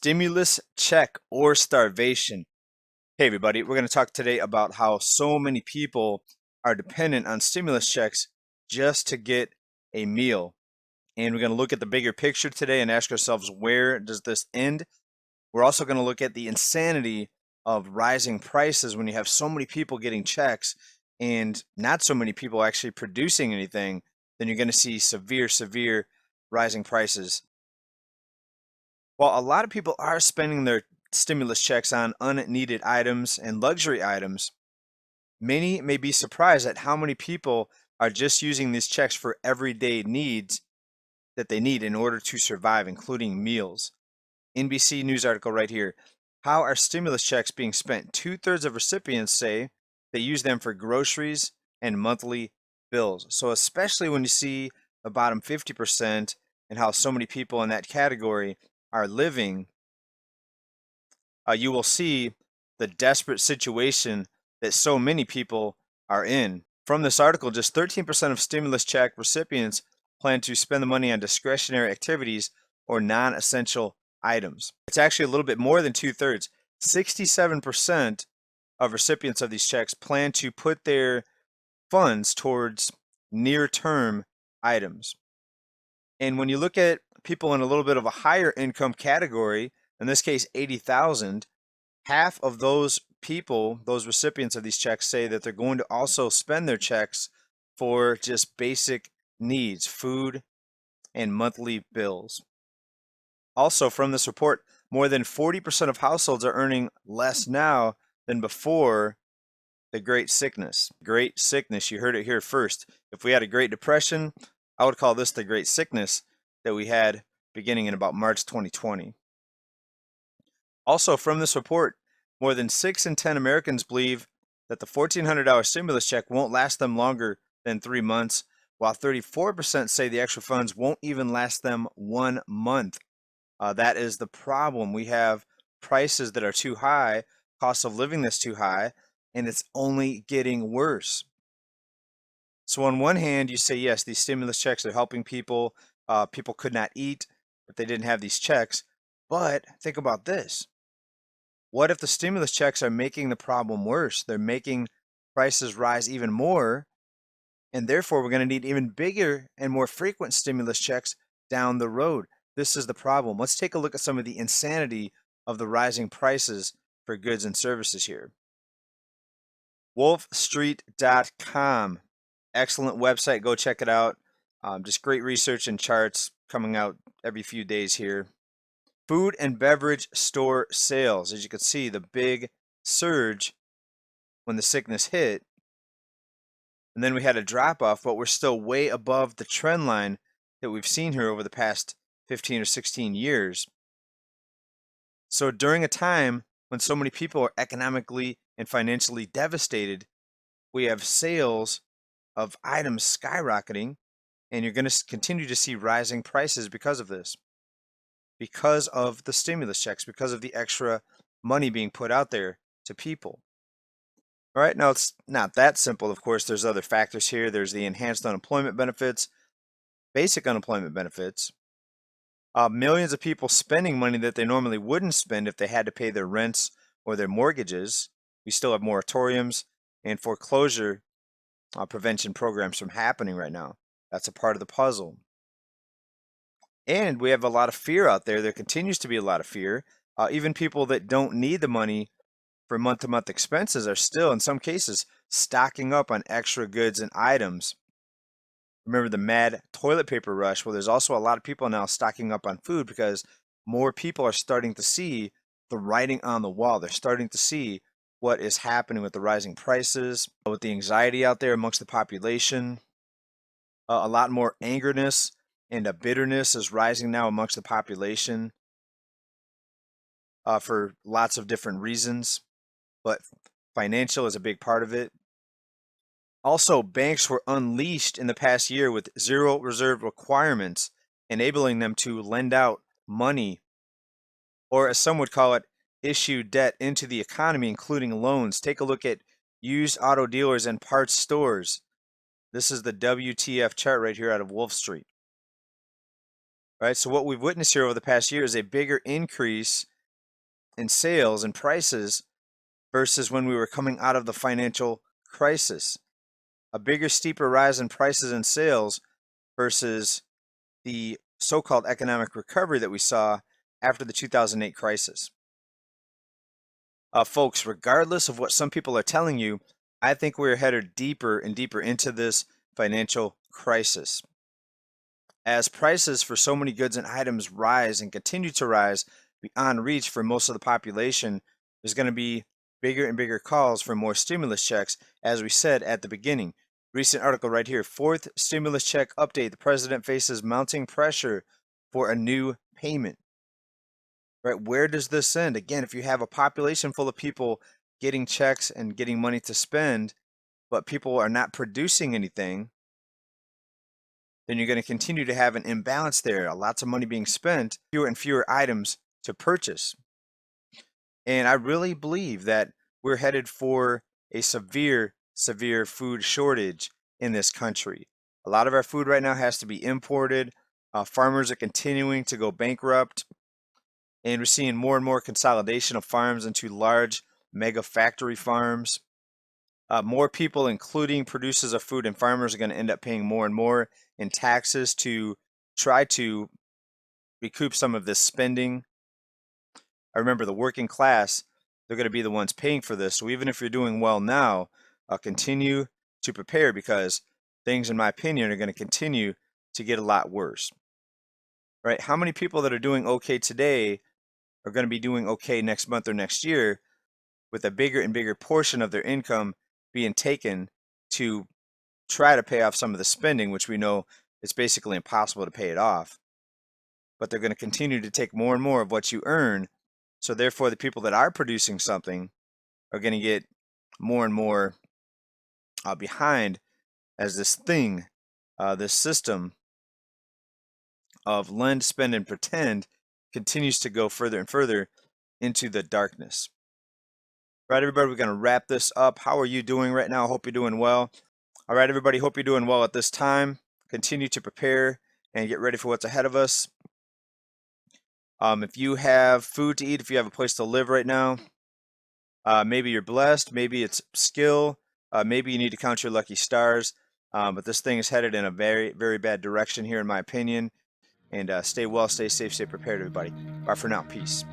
Stimulus check or starvation. Hey, everybody, we're going to talk today about how so many people are dependent on stimulus checks just to get a meal. And we're going to look at the bigger picture today and ask ourselves, where does this end? We're also going to look at the insanity of rising prices when you have so many people getting checks and not so many people actually producing anything. Then you're going to see severe rising prices. While a lot of people are spending their stimulus checks on unneeded items and luxury items, many may be surprised at how many people are just using these checks for everyday needs that they need in order to survive, including meals. NBC News article right here. How are stimulus checks being spent? Two-thirds of recipients say they use them for groceries and monthly bills. So especially when you see the bottom 50% and how so many people in that category are living, you will see the desperate situation that so many people are in. From this article, just 13% of stimulus check recipients plan to spend the money on discretionary activities or non-essential items. It's actually a little bit more than two-thirds. 67% of recipients of these checks plan to put their funds towards near-term items. And when you look at people in a little bit of a higher income category, in this case 80,000, half of those people, those recipients of these checks, say that they're going to also spend their checks for just basic needs, food and monthly bills. Also, from this report, more than 40% of households are earning less now than before the Great Sickness. Great Sickness, you heard it here first. If we had a Great Depression, I would call this the Great Sickness that we had beginning in about March 2020. Also, from this report, more than 6 in 10 Americans believe that the $1,400 stimulus check won't last them longer than 3 months, while 34% say the extra funds won't even last them 1 month. That is the problem. We have prices that are too high, cost of living that's too high, and it's only getting worse. So on one hand, you say, yes, these stimulus checks are helping people. People could not eat if they didn't have these checks. But think about this. What if the stimulus checks are making the problem worse? They're making prices rise even more, and therefore we're going to need even bigger and more frequent stimulus checks down the road. This is the problem. Let's take a look at some of the insanity of the rising prices for goods and services here. wolfstreet.com. Excellent website. Go check it out. Just great research and charts coming out every few days here. Food and beverage store sales. As you can see, the big surge when the sickness hit. And then we had a drop off, but we're still way above the trend line that we've seen here over the past 15 or 16 years. So during a time when so many people are economically and financially devastated, we have sales of items skyrocketing, and you're going to continue to see rising prices because of this, because of the stimulus checks, because of the extra money being put out there to people. All right, now it's not that simple. Of course, there's other factors here. There's the enhanced unemployment benefits, basic unemployment benefits, millions of people spending money that they normally wouldn't spend if they had to pay their rents or their mortgages. We still have moratoriums and foreclosure prevention programs from happening right now. That's a part of the puzzle. And we have a lot of fear out there. There continues to be a lot of fear. Even people that don't need the money for month-to-month expenses are still, in some cases, stocking up on extra goods and items. Remember the mad toilet paper rush? Well, there's also a lot of people now stocking up on food because more people are starting to see the writing on the wall. They're starting to see what is happening with the rising prices, with the anxiety out there amongst the population. A lot more angerness and a bitterness is rising now amongst the population for lots of different reasons, but financial is a big part of it. Also, banks were unleashed in the past year with zero reserve requirements, enabling them to lend out money, or as some would call it, issue debt into the economy, including loans. Take a look at used auto dealers and parts stores. This is the WTF chart right here out of Wolf Street. Right, so what we've witnessed here over the past year is a bigger increase in sales and prices versus when we were coming out of the financial crisis. A bigger, steeper rise in prices and sales versus the so-called economic recovery that we saw after the 2008 crisis. Folks, regardless of what some people are telling you, I think we're headed deeper and deeper into this financial crisis. As prices for so many goods and items rise and continue to rise beyond reach for most of the population, there's going to be bigger and bigger calls for more stimulus checks, as we said at the beginning. Recent article right here, fourth stimulus check update. The president faces mounting pressure for a new payment. Right? Where does this end? Again, if you have a population full of people getting checks and getting money to spend, but people are not producing anything, then you're going to continue to have an imbalance there. Lots of money being spent, fewer and fewer items to purchase. And I really believe that we're headed for a severe, severe food shortage in this country. A lot of our food right now has to be imported. Farmers are continuing to go bankrupt. And we're seeing more and more consolidation of farms into large mega factory farms. More people, including producers of food and farmers, are going to end up paying more and more in taxes to try to recoup some of this spending. I remember the working class, they're going to be the ones paying for this. So even if you're doing well now, continue to prepare because things, in my opinion, are going to continue to get a lot worse. Right? How many people that are doing okay today are going to be doing okay next month or next year with a bigger and bigger portion of their income being taken to try to pay off some of the spending, which we know it's basically impossible to pay it off. But they're going to continue to take more and more of what you earn. So therefore, the people that are producing something are going to get more and more behind as this thing, this system of lend, spend, and pretend continues to go further and further into the darkness. Right, everybody, we're going to wrap this up. How are you doing right now? I hope you're doing well. All right, everybody, hope you're doing well at this time. Continue to prepare and get ready for what's ahead of us. If you have food to eat, if you have a place to live right now, maybe you're blessed, maybe it's skill, maybe you need to count your lucky stars. But this thing is headed in a very, very bad direction here, in my opinion. And stay well, stay safe, stay prepared, everybody. Bye for now. Peace.